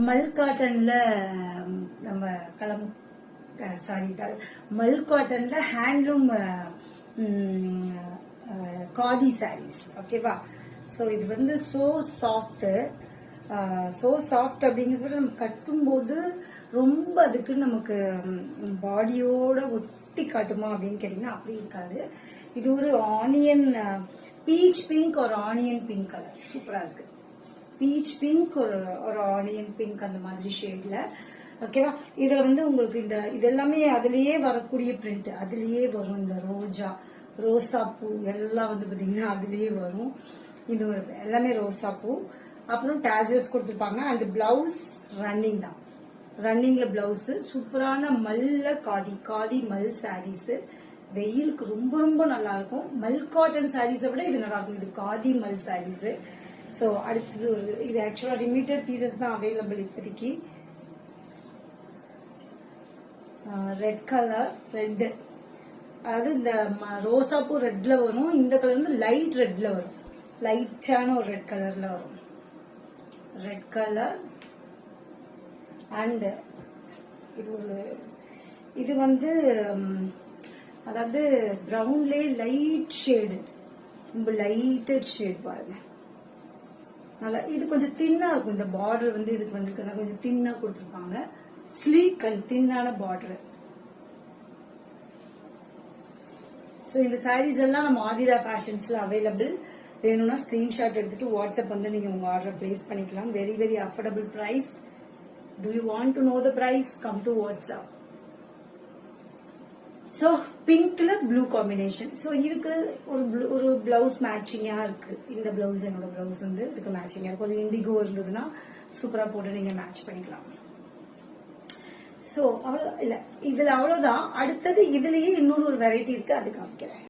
மல் காட்டன்ல நம்ம மல் காட்டன்ல ஹேண்ட்லூம் காதி சாரீஸ். ஓகேவா? ஸோ இது வந்து சோ சாஃப்ட் அப்படிங்கிறது நம்ம கட்டும்போது ரொம்ப அதுக்கு நமக்கு பாடியோட ஒட்டி காட்டுமா அப்படின்னு கேட்டீங்கன்னா அப்படி இருக்காது. இது ஒரு ஆனியன் பீச் பிங்க் ஒரு ஆனியன் பிங்க் கலர் சூப்பரா இருக்கு. பீச் பிங்க் ஒரு ஆனியன் பிங்க் அந்த மாதிரி ஷேட்ல. ஓகேவா? இதுல வந்து உங்களுக்கு இது எல்லாமே அதுலயே வரக்கூடிய பிரிண்ட் அதுலயே வரும். இந்த ரோசா பூ எல்லாம் வந்து பாத்தீங்கன்னா அதுலயே வரும். இது எல்லாமே ரோசா பூ. அப்புறம் டேசல்ஸ் கொடுத்துருப்பாங்க. அண்ட் பிளவுஸ் ரன்னிங் தான். ரன்னிங்ல பிளவுஸ் சூப்பரான மல்ல காதி மல் சாரீஸ். வெயிலுக்கு ரொம்ப ரொம்ப நல்லா இருக்கும். மல் காட்டன் சாரீஸை விட இது நல்லா இருக்கும். இது காதி மல் சாரீஸ். ஸோ அடுத்தது இது ஆக்சுவலா லிமிட்டட் பீசஸ் தான் அவைலபிள் இப்போதைக்கு. ரெட் கலர் ரெட், அதாவது இந்த ரோசா பூ ரெட்ல வரும். இந்த கலர் வந்து லைட் ரெட்ல வரும். லைட்டான ஒரு ரெட் கலர்ல வரும். ரெட் கலர் அண்ட் இது வந்து அதாவது பிரவுன்லே லைட் ஷேடு, ரொம்ப லைட்டட் ஷேட் பாருங்க. நல்லா இது கொஞ்சம் தின்னா இருக்கும். இந்த பார்டர் வந்து இதுக்கு வந்து கொஞ்சம் தின்னா கொடுத்துருப்பாங்க. ஸ்லீக் அண்ட் தின்னான பார்டர். ஸோ இந்த சாரீஸ் எல்லாம் நம்ம ஆதிரா ஃபேஷன்ஸ்ல அவைலபிள். வேணும்னா ஸ்கிரீன்ஷாட் எடுத்துட்டு வாட்ஸ்அப் வந்து நீங்க உங்க ஆர்டர் பிளேஸ் பண்ணிக்கலாம். Very very affordable price. Do you want to know the price? Come to WhatsApp. So பிங்க்ல ப்ளூ காம்பினேஷன். ஸோ இதுக்கு ஒரு பிளவுஸ் மேட்சிங்கா இருக்கு. இந்த பிளவுஸ் என்னோட பிளவுஸ் வந்து இதுக்கு மேட்சிங்கா இருக்கு. ஒரு இண்டிகோ இருந்ததுன்னா சூப்பரா போட்டு நீங்க மேட்ச் பண்ணிக்கலாம். ஸோ அவ்வளோ இல்ல இதுல அவ்வளவுதான். அடுத்தது இதுலயே இன்னொரு வெரைட்டி இருக்கு, அது காமிக்கிறேன்.